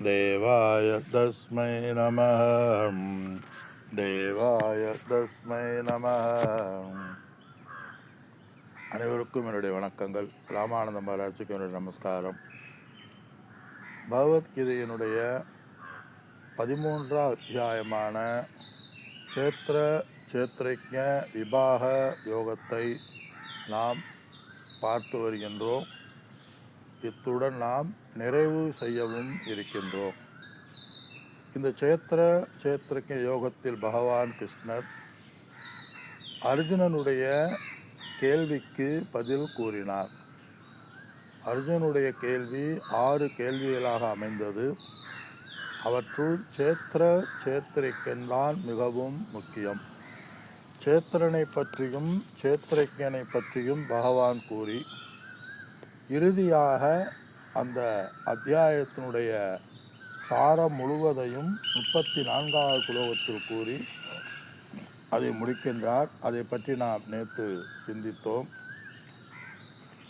தேவாய தஸ்மை நமः. தேவாய தஸ்மை நமः. அனைவருக்கும் என்னுடைய வணக்கங்கள். ராமானந்த மகாராஜுக்கு என்னுடைய நமஸ்காரம். பகவத்கீதையினுடைய 13வது அத்தியாயமான சேத்திர சேத்திரஜ விபாக யோகத்தை நாம் பார்த்து வருகின்றோம். இத்துடன் நாம் நிறைவு செய்யவும் இருக்கின்றோம். இந்த சேத்திர சேத்திரஜ யோகத்தில் பகவான் கிருஷ்ணர் அர்ஜுனனுடைய கேள்விக்கு பதில் கூறினார். அர்ஜுனுடைய கேள்வி 6 கேள்விகளாக அமைந்தது. அவற்றுள் சேத்திர சேத்திரிக்கன்தான் மிகவும் முக்கியம். சேத்திரனை பற்றியும் சேத்திரஜனை பற்றியும் பகவான் கூறி இறுதியாக அந்த அத்தியாயத்தினுடைய சாரம் முழுவதையும் 34வது ஸ்லோகத்தில் கூறி அதை முடிக்கின்றார். அதை பற்றி நாம் நேற்று சிந்தித்தோம்.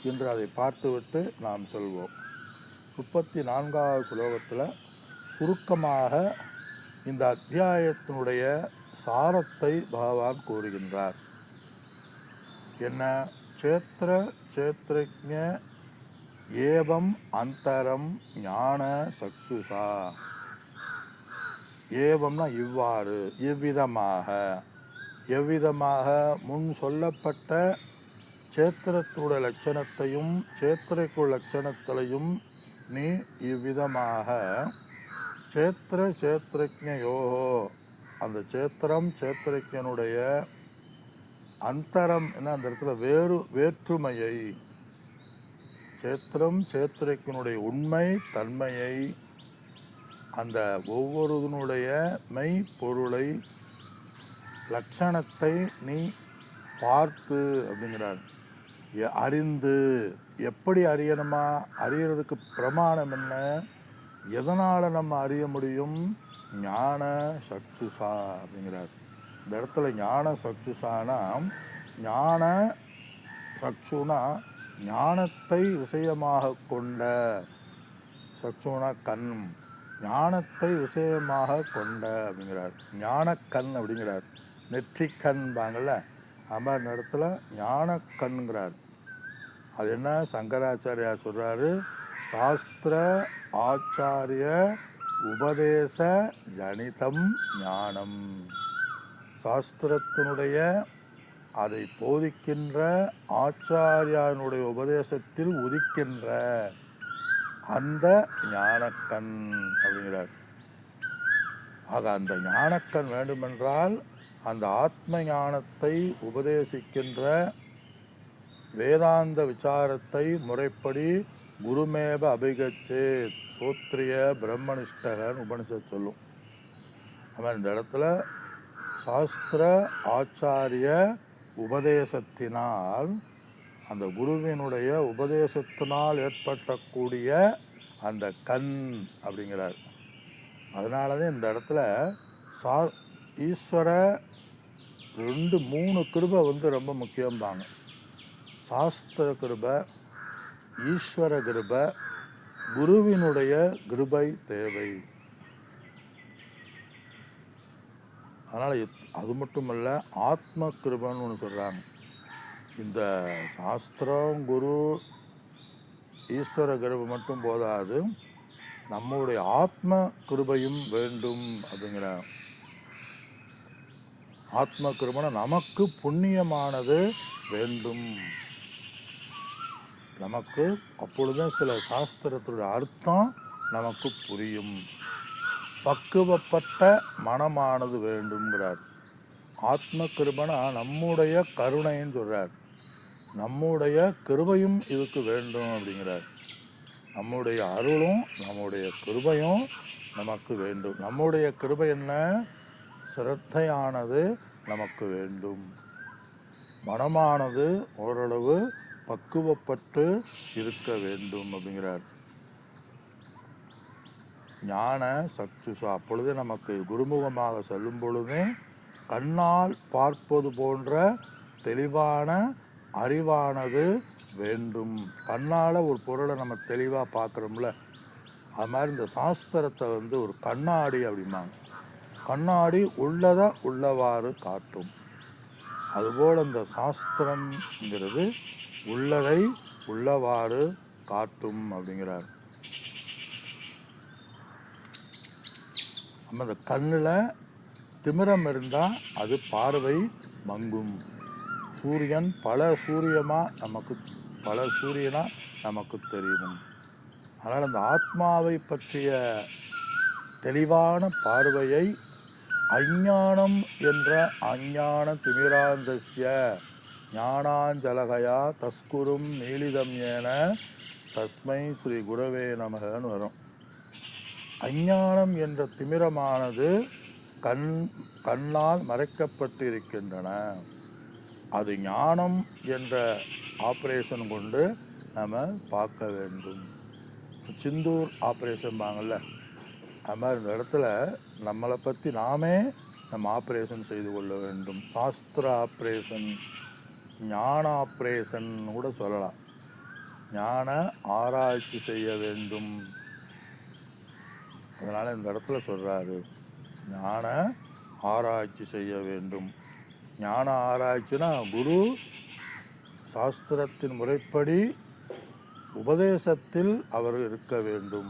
இன்று அதை பார்த்துவிட்டு நாம் சொல்வோம். 34வது ஸ்லோகத்தில் சுருக்கமாக இந்த அத்தியாயத்தினுடைய சாரத்தை பகவான் கூறுகின்றார். என்ன? சேத்திர சேத்திரஜ ஏவம் அந்தரம் ஞான சக்ஷுஷா. ஏவம்னா இவ்வாறு, இவ்விதமாக. எவ்விதமாக? முன் சொல்லப்பட்ட சேத்திரத்துடைய லட்சணத்தையும் சேத்திரக்குள் லட்சணத்திலையும் நீ இவ்விதமாக சேத்திர சேத்திரஜ யோகோ, அந்த சேத்திரம் சேத்திரஜனுடைய அந்தரம் என்ன, அந்த இடத்துல வேற்றுமையை, சேத்திரம் சேத்திரத்தினுடைய உண்மை தன்மையை, அந்த ஒவ்வொருவனுடைய மெய் பொருளை லட்சணத்தை நீ பார்த்து அப்படிங்கிறார். அறிந்து. எப்படி அறியணுமா? அறியறதுக்கு பிரமாணம் என்ன? எதனால் நம்ம அறிய முடியும்? ஞான சக்ஷுஷா அப்படிங்கிறார். இந்த இடத்துல ஞான சக்ஷுஷானா, ஞான சக்ஷுனா ஞானத்தை விஷயமாக கொண்ட, சக்ஷுனா கண், ஞானத்தை விஷயமாக கொண்ட அப்படிங்கிறார். ஞானக்கண் அப்படிங்கிறார். நெற்றிக்கண் பாங்கள்ல, அந்த இடத்துல ஞானக்கண்ங்கிறார். அது என்ன? சங்கராச்சாரியார் சொல்றாரு, சாஸ்திர ஆச்சாரிய உபதேச ஜனிதம் ஞானம். சாஸ்திரத்தினுடைய அதை போதிக்கின்ற ஆச்சாரியானுடைய உபதேசத்தில் உதிக்கின்ற அந்த ஞானக்கண் அப்படிங்கிறார். ஆக அந்த ஞானக்கண் வேண்டுமென்றால் அந்த ஆத்ம ஞானத்தை உபதேசிக்கின்ற வேதாந்த விசாரத்தை முறைப்படி குருமேப அபிகச்சே சோத்ரிய பிரம்மனிஷ்டகன் உபனிஷத் சொல்லும். அவன் இந்த இடத்துல சாஸ்திர ஆச்சாரிய உபதேசத்தினால், அந்த குருவினுடைய உபதேசத்தினால் ஏற்பட்டக்கூடிய அந்த கண் அப்படிங்கிறார். அதனாலதான் இந்த இடத்துல ஈஸ்வர 3 கிருபை ரொம்ப முக்கியம்பாங்க. சாஸ்திர கிருபை, ஈஸ்வர கிருபை, குருவினுடைய கிருபை தேவை. அதனால அது மட்டுமல்ல, ஆத்ம கிருபைன்னு ஒன்று சொல்றாங்க. இந்த சாஸ்திரம் குரு ஈஸ்வர கிருபை மட்டும் போதாது, நம்முடைய ஆத்ம கிருபையும் வேண்டும் அப்படிங்கிற. ஆத்ம கிருபைனா நமக்கு புண்ணியமானது வேண்டும். நமக்கு அப்பொழுதுதான் சில சாஸ்திரத்துடைய அர்த்தம் நமக்கு புரியும். பக்குவப்பட்ட மனமானது வேண்டும்ங்கிறார். ஆத்ம கிருபைனா நம்முடைய கருணைன்னு சொல்றார். நம்முடைய கிருபையும் இதுக்கு வேண்டும் அப்படிங்கிறார். நம்முடைய அருளும் நம்முடைய கிருபையும் நமக்கு வேண்டும். நம்முடைய கிருபை என்ன? சிரத்தையானது நமக்கு வேண்டும். மனமானது ஓரளவு பக்குவப்பட்டு இருக்க வேண்டும் அப்படிங்கிறார். ஞான சக்ஷுஷா. அப்பொழுது நமக்கு குருமுகமாக செல்லும் பொழுதே கண்ணால் பார்ப்பது போன்ற தெளிவான அறிவானது வேண்டும். கண்ணால் ஒரு பொருளை நம்ம தெளிவாக பார்க்குறோம்ல, அது மாதிரி இந்த சாஸ்திரத்தை ஒரு கண்ணாடி அப்படிம்பாங்க. கண்ணாடி உள்ளதை உள்ளவாறு காட்டும். அதுபோல் இந்த சாஸ்திரம்ங்கிறது உள்ளதை உள்ளவாறு காட்டும் அப்படிங்கிறார். நம்ம அந்த கண்ணில் திமிரம் இருந்தால் அது பார்வை மங்கும். சூரியன் பல சூரியனா நமக்கு தெரியும். அதனால் அந்த ஆத்மாவை பற்றிய தெளிவான பார்வையை அஞ்ஞானம் என்ற அஞ்ஞான திமிராந்தஸ்ய ஞானாஞ்சலகயா தஸ்குரும் நீலிதம் ஏன தஸ்மை ஸ்ரீ குரவே நமகன்னு வரும். அஞ்ஞானம் என்ற திமிரமானது கண்ணால் மறைக்கப்பட்டிருக்கின்றன. அது ஞானம் என்ற ஆப்ரேஷன் கொண்டு நம்ம பார்க்க வேண்டும். சிந்தூர் ஆப்ரேஷன் பாங்கள்ல, அது மாதிரி இந்த இடத்துல நம்மளை பற்றி நாமே நம்ம ஆப்ரேஷன் செய்து கொள்ள வேண்டும். சாஸ்திர ஆப்ரேஷன், ஞான ஆப்ரேஷன் கூட சொல்லலாம். ஞான ஆராய்ச்சி செய்ய வேண்டும். அதனால் இந்த இடத்துல சொல்கிறாரு, ஞான ஆராய்ச்சி செய்ய வேண்டும். ஞான ஆராய்ச்சினா குரு சாஸ்திரத்தின் முறைப்படி உபதேசத்தில் அவர் இருக்க வேண்டும்,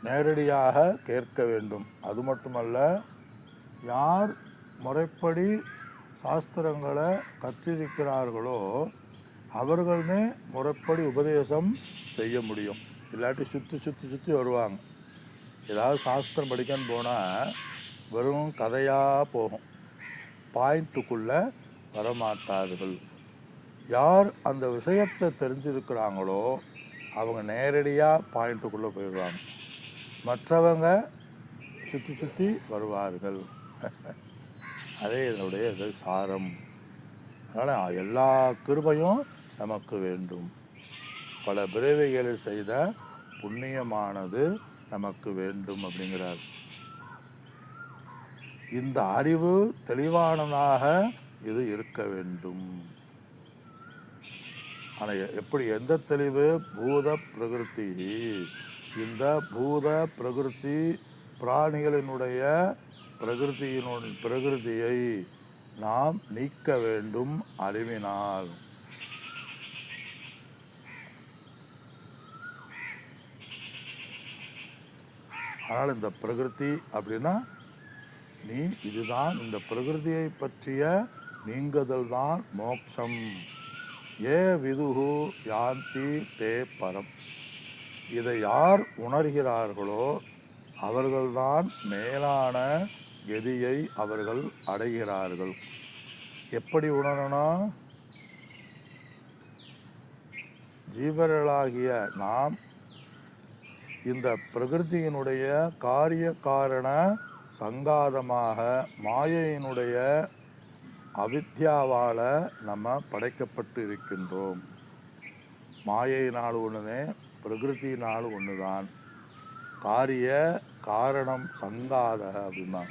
நேரடியாக கேட்க வேண்டும். அது மட்டுமல்ல, யார் முறைப்படி சாஸ்திரங்களை கற்றிருக்கிறார்களோ அவர்களுமே முறைப்படி உபதேசம் செய்ய முடியும். இல்லாட்டி சுற்றி வருவாங்க. ஏதாவது சாஸ்திரம் படிக்கன்னு போனால் வெறும் கதையாக போகும், பாயிண்ட்டுக்குள்ளே வரமாட்டார்கள். யார் அந்த விஷயத்தை தெரிஞ்சிருக்கிறாங்களோ அவங்க நேரடியாக பாயிண்ட்டுக்குள்ளே போயிடுவாங்க. மற்றவங்க சுற்றி வருவார்கள். அதே இதனுடைய சாரம். அதனால் எல்லா கிருபையும் நமக்கு வேண்டும். பல பிறவிகளில் செய்த புண்ணியமானது நமக்கு வேண்டும் அப்படிங்கிறார். இந்த அறிவு தெளிவானதாக இது இருக்க வேண்டும். ஆனால் எப்படி, எந்த தெளிவு? பூத பிரகிருதி. இந்த பூத பிரகிருதி பிராணிகளினுடைய பிரகிருதியை நாம் நீக்க வேண்டும் அறிவினால். ஆனால் இந்த பிரகிருதி அப்படின்னா இதுதான், இந்த பிரகிருதியை பற்றிய நீங்குதல் தான் மோட்சம். ஏ விதுகு யாந்தி தே பரம். இதை யார் உணர்கிறார்களோ அவர்கள்தான் மேலான கதியை அவர்கள் அடைகிறார்கள். எப்படி உணரணும்? ஜீவர்களாகிய நாம் இந்த பிரகிருதியினுடைய காரிய காரண சங்காதமாக மாயையினுடைய அவித்யாவால் நம்ம படைக்கப்பட்டு இருக்கின்றோம். மாயையினால் ஒன்றுதே, பிரகிருத்தினால் ஒன்று தான். காரிய காரணம் சங்காத அப்படின்னா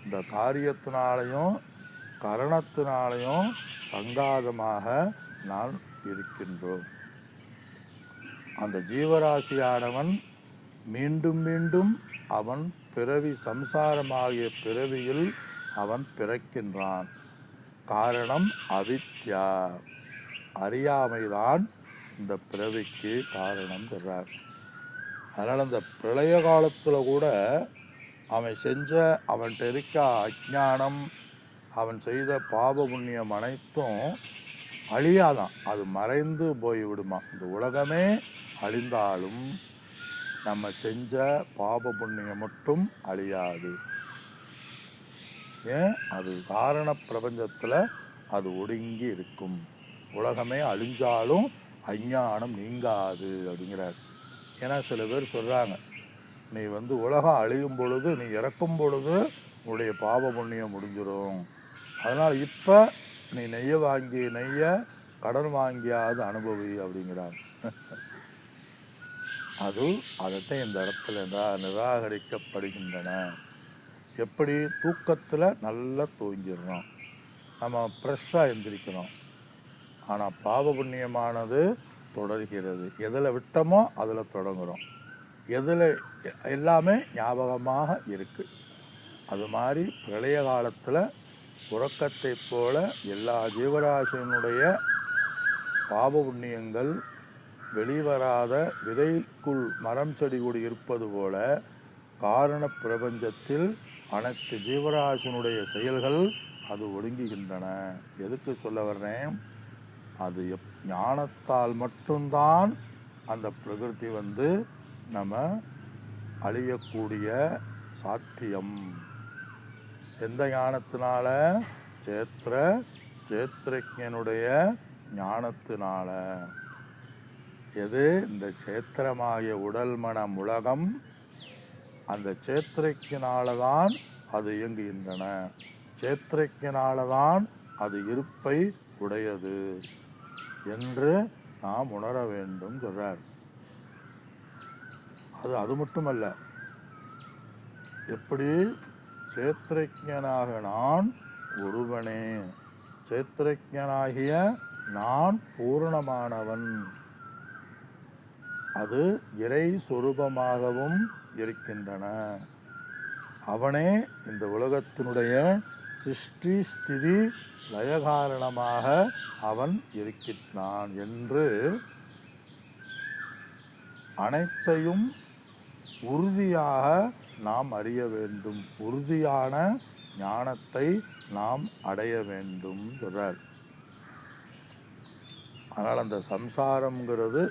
இந்த காரியத்தினாலையும் கரணத்தினாலையும் சங்காதமாக நாம் இருக்கின்றோம். அந்த ஜீவராசியானவன் மீண்டும் மீண்டும் அவன் பிறவி, சம்சாரமாகிய பிறவியில் அவன் பிறக்கின்றான். காரணம் அவித்யா, அறியாமைதான் இந்த பிறவிக்கு காரணம் சொல்றார். அதனால் அந்த பிரளய காலத்தில் கூட அவன்கிட்ட இருக்க அஞ்ஞானம், அவன் செய்த பாப புண்ணியம் அனைத்தும் அழியாதான், அது மறைந்து போய்விடுமா. இந்த உலகமே அழிந்தாலும் நம்ம செஞ்ச பாப புண்ணியம் மட்டும் அழியாது. ஏன்? அது காரண பிரபஞ்சத்தில் அது ஒடுங்கி இருக்கும். உலகமே அழிஞ்சாலும் அஞ்ஞானம் நீங்காது அப்படிங்கிறார். ஏன்னா சில பேர் சொல்கிறாங்க, நீ உலகம் அழியும் பொழுது, நீ இறக்கும் பொழுது உன்னுடைய பாப புண்ணியம் முடிஞ்சிடும், அதனால் இப்போ நீ நெய்ய கடன் வாங்கியாவது அனுபவி அப்படிங்கிறார். அதைத்தான் இந்த இடத்துல நிராகரிக்கப்படுகின்றன. எப்படி? தூக்கத்தில் நல்லா தூங்கிடணும், நம்ம ஃப்ரெஷ்ஷாக எந்திரிக்கணும். ஆனால் பாவ புண்ணியமானது தொடர்கிறது. எதில் விட்டோமோ அதில் தொடங்குகிறோம். எதில் எல்லாமே ஞாபகமாக இருக்குது. அது மாதிரி பிரளய காலத்தில் உறக்கத்தை போல எல்லா ஜீவராசியினுடைய பாப புண்ணியங்கள் வெளிவராத விதைக்குள் மரம் செடி கொடி இருப்பது போல காரண பிரபஞ்சத்தில் அனைத்து ஜீவராசினுடைய செயல்கள் அது ஒடுங்குகின்றன. எதுக்கு சொல்ல வர்றேன்? அது ஞானத்தால் மட்டும்தான் அந்த பிரகிருதி நம்ம அழியக்கூடிய சாத்தியம். எந்த ஞானத்தினால? சேத்திரஜனுடைய ஞானத்தினால. எது? இந்த சேத்திரமாகிய உடல் மனம் உலகம் அந்த சேத்திரத்தினால்தான் அது இயங்குகின்றன. சேத்திரத்தினால்தான் அது இருப்பை உடையது என்று நாம் உணர வேண்டும் சொல்றார். அது மட்டுமல்ல, எப்படி சேத்திரஜனாக நான் ஒருவனே, சேத்திரஜனாகிய நான் பூரணமானவன், அது இறை சொரூபமாகவும் இருக்கின்றன. அவனே இந்த உலகத்தினுடைய சிருஷ்டி ஸ்திதி லயகாரணமாக அவன் இருக்கின்றான் என்று அனைத்தையும் உறுதியாக நாம் அறிய வேண்டும். உறுதியான ஞானத்தை நாம் அடைய வேண்டும் சொல்றார். ஆனால் அந்த சம்சாரம்ங்கிறது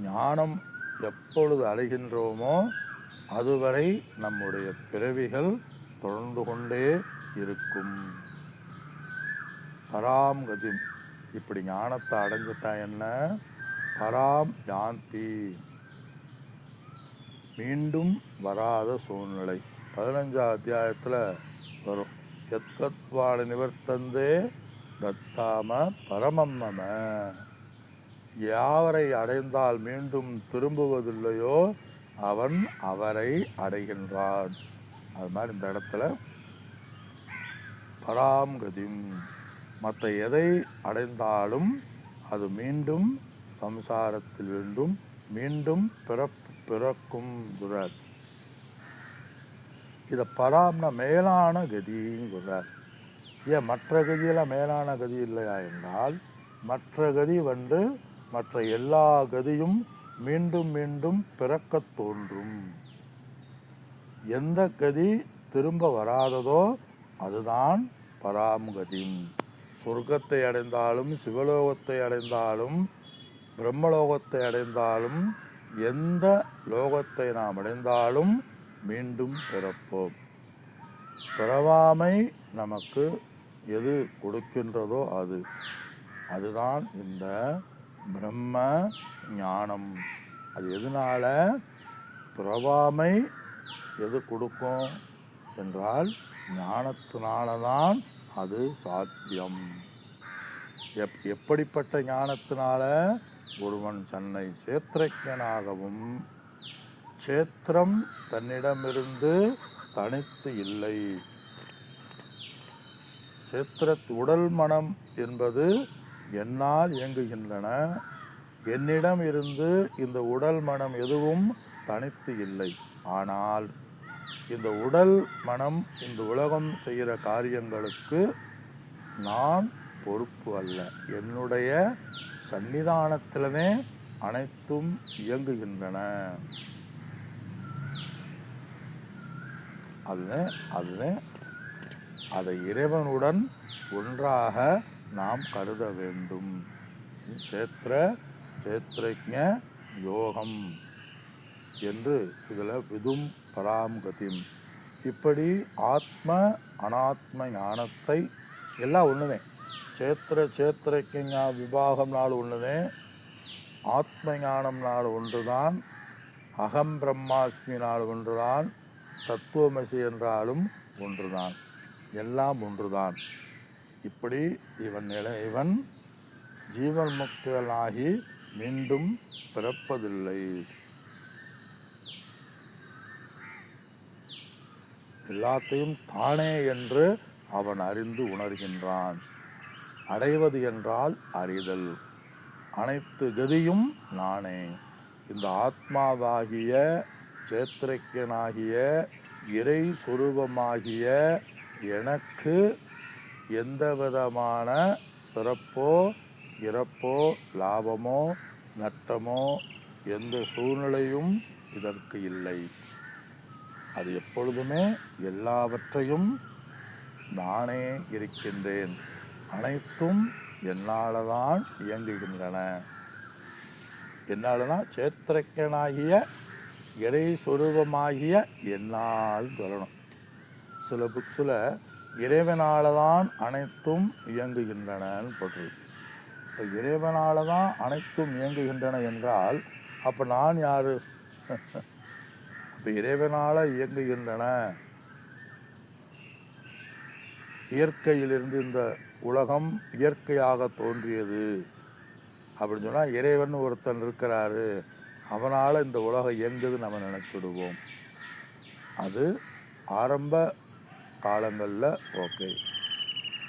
ஞானம் எப்பொழுது அடைகின்றோமோ அதுவரை நம்முடைய பிறவிகள் தொடர்ந்து கொண்டே இருக்கும். பராம் கதி, இப்படி ஞானத்தை அடைஞ்சிட்டா என்ன? பராம் யாந்தி, மீண்டும் வராத சூழ்நிலை. 15ஆம் அத்தியாயத்தில் வரும். எத்கத்வாடு நிவர்த்தந்தே தத்தாம பரமம்மம, யாவரை அடைந்தால் மீண்டும் திரும்புவதில்லையோ அவன் அவரை அடைகின்றான். அது மாதிரி இந்த இடத்துல பராம்கதிம், மற்ற எதை அடைந்தாலும் அது மீண்டும் சம்சாரத்தில் மீண்டும் பிறக்கும். இதை பராம்னா மேலான கதிங்கிறார். ஏன் மற்ற கதியெல்லாம் மேலான கதி இல்லையா என்றால், மற்ற கதி மற்ற எல்லா கதியும் மீண்டும் மீண்டும் பிறக்க தோன்றும். எந்த கதி திரும்ப வராததோ அதுதான் பராம்கதி. சொர்க்கத்தை அடைந்தாலும் சிவலோகத்தை அடைந்தாலும் பிரம்மலோகத்தை அடைந்தாலும் எந்த லோகத்தை நாம் அடைந்தாலும் மீண்டும் பிறப்போம். பிறவாமை நமக்கு எது கொடுக்கின்றதோ அதுதான் இந்த பிரம்ம ஞானம். அது எதனால பிறவாமை எது கொடுக்கும் என்றால் ஞானத்தினால்தான் அது சாத்தியம். எப்படிப்பட்ட ஞானத்தினால? ஒருவன் தன்னை சேத்திரஜனாகவும் சேத்திரம் தன்னிடமிருந்து தனித்து இல்லை. உடல் மனம் என்பது என்னால் இயங்குகின்றன. என்னிடம் இருந்து இந்த உடல் மனம் எதுவும் தனித்து இல்லை. ஆனால் இந்த உடல் மனம் இந்த உலகம் செய்கிற காரியங்களுக்கு நான் பொறுப்பு அல்ல. என்னுடைய சன்னிதானத்திலே அனைத்தும் இயங்குகின்றன. அதை இறைவனுடன் ஒன்றாக நாம் கருத வேண்டும். சேத்திரஜ யோகம் என்று இதில் விதும் பராம்கதிம். இப்படி ஆத்ம அனாத்ம ஞானத்தை எல்லாம் ஒன்றுதே. சேத்திரஜ விபாகம் நாள் ஒன்றுதே, ஆத்ம ஞானம் நாள் ஒன்றுதான், அகம் பிரம்மாஸ்மி நாள் ஒன்றுதான், தத்துவமசி என்றாலும் ஒன்றுதான், எல்லாம் ஒன்றுதான். இப்படி இவன் ஜீவன் முக்தனாகி மீண்டும் பிறப்பதில்லை. எல்லாத்தையும் தானே என்று அவன் அறிந்து உணர்கின்றான். அடைவது என்றால் அறிதல். அனைத்து கதியும் நானே. இந்த ஆத்மாவாகிய சேத்திரக்கனாகிய இறை சொரூபமாகிய எனக்கு எந்த விதமான பிறப்போ இறப்போ லாபமோ நட்டமோ எந்த சூழ்நிலையும் இதற்கு இல்லை. அது எப்பொழுதுமே எல்லாவற்றையும் நானே இருக்கின்றேன். அனைத்தும் என்னால்தான் இயங்குகின்றன. என்னால்தான் சேத்திரக்கனாகிய இறை சொரூபமாகிய என்னால் சொல்லணும். சில புக்ஸில் இறைவனால்தான் அனைத்தும் இயங்குகின்றனன்னு போட்டிருக்கு. இப்போ இறைவனால தான் அனைத்தும் இயங்குகின்றன என்றால் அப்போ நான் யாரு? இப்போ இறைவனால் இயங்குகின்றன. இயற்கையிலிருந்து இந்த உலகம் இயற்கையாக தோன்றியது அப்படின்னு சொன்னால் இறைவன் ஒருத்தன் இருக்கிறாரு, அவனால் இந்த உலகம் இயங்குது நம்ம நினச்சிடுவோம். அது ஆரம்ப காலங்களில் ஓகே.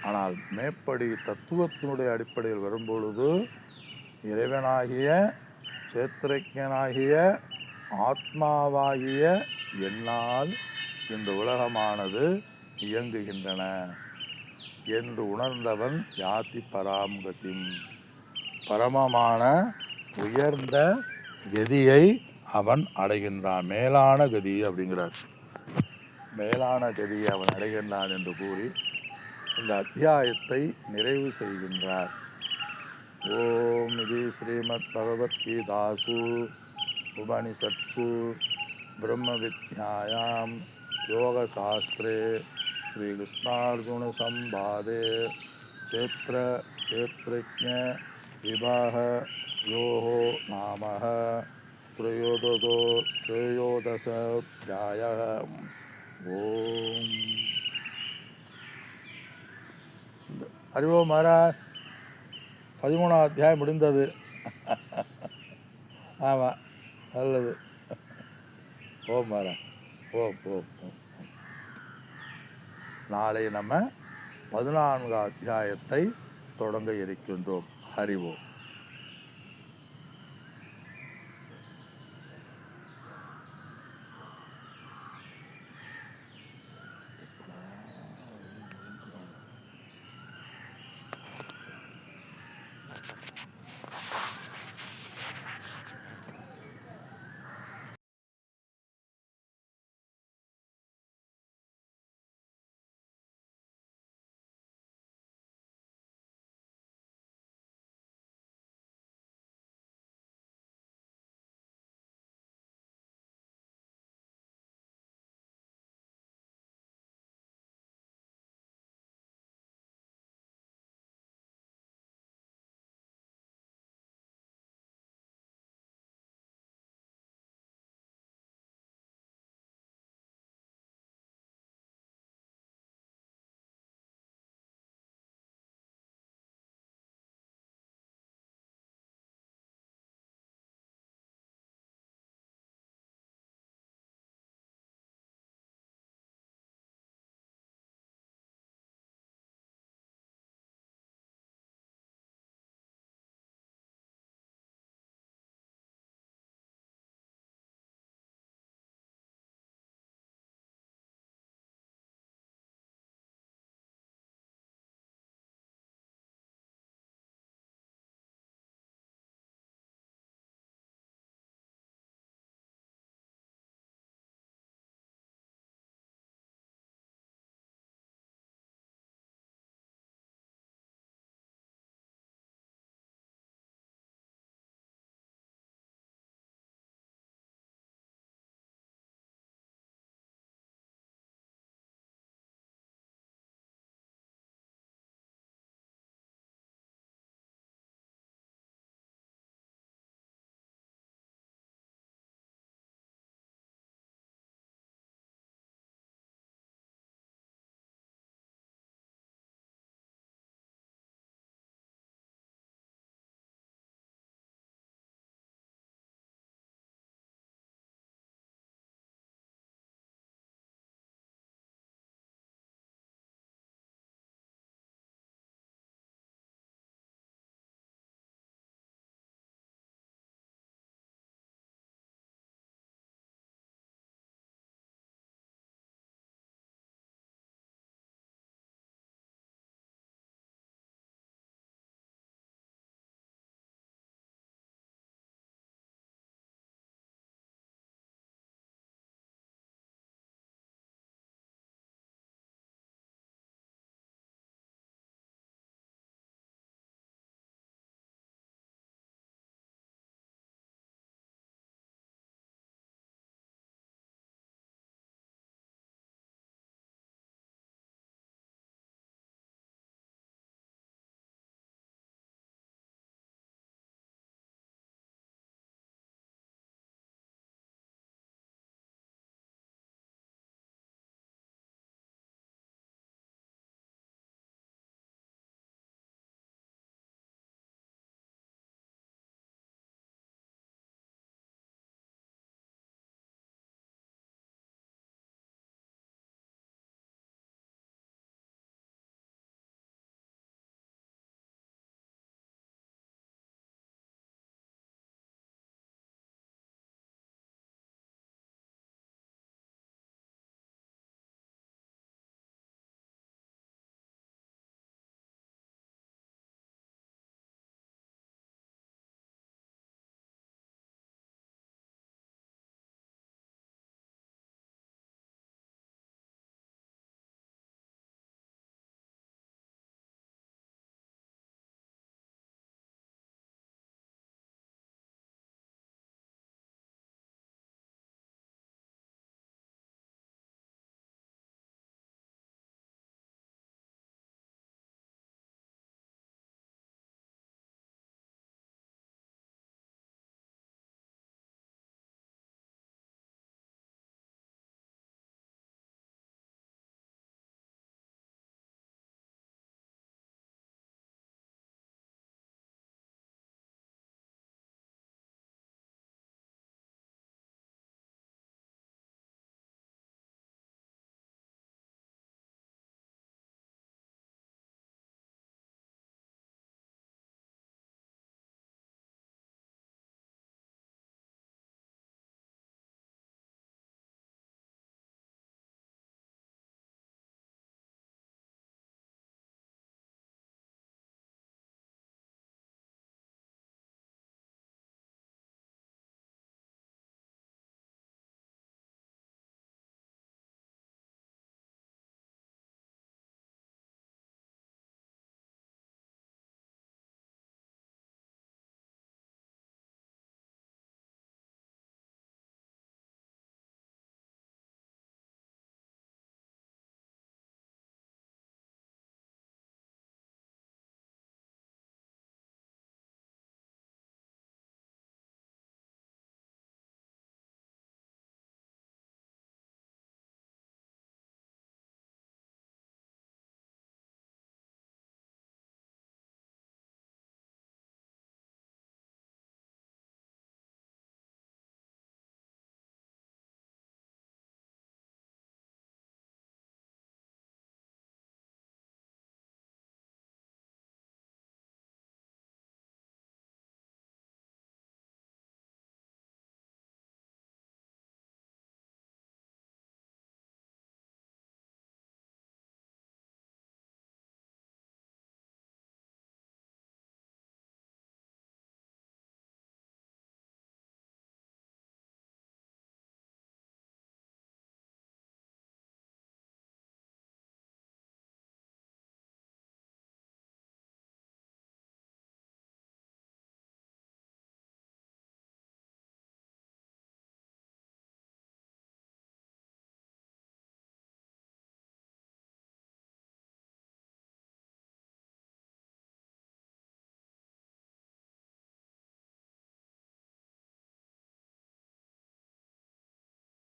ஆனால் மேற்படி தத்துவத்தினுடைய அடிப்படையில் வரும்பொழுது இறைவனாகிய சேத்திரக்கனாகிய ஆத்மாவாகிய என்னால் இந்த உலகமானது இயங்குகின்றன என்று உணர்ந்தவன் யாதி பராம்கதிம், பரமமான உயர்ந்த கதியை அவன் அடைகின்றான். மேலான கதி அப்படிங்கிறார். மேலான கதியை அவன் அடைகின்றான் என்று கூறி இந்த அத்தியாயத்தை நிறைவு செய்கின்றார். ஓம் இது ஸ்ரீமத் பகவத்கீதாசு உபனிஷத்சு பிரம்ம வித்யாயாம் யோக சாஸ்திரே ஸ்ரீ கிருஷ்ணார்ஜுன சம்பாதே சேத்ர சேத்ரஜ்ஞ விபாக யோகோ நாமः த்ரயோதசோऽध्यायः. ஓம் அறிவோ மகாராஜ். 13ஆம் அத்தியாயம் முடிந்தது. ஆமாம், நல்லது. ஓம் மகாராஜ். ஓம் ஓம் ஓம். நாளை நம்ம 14ஆம் அத்தியாயத்தை தொடங்க இருக்கின்றோம். ஹரி ஓம்.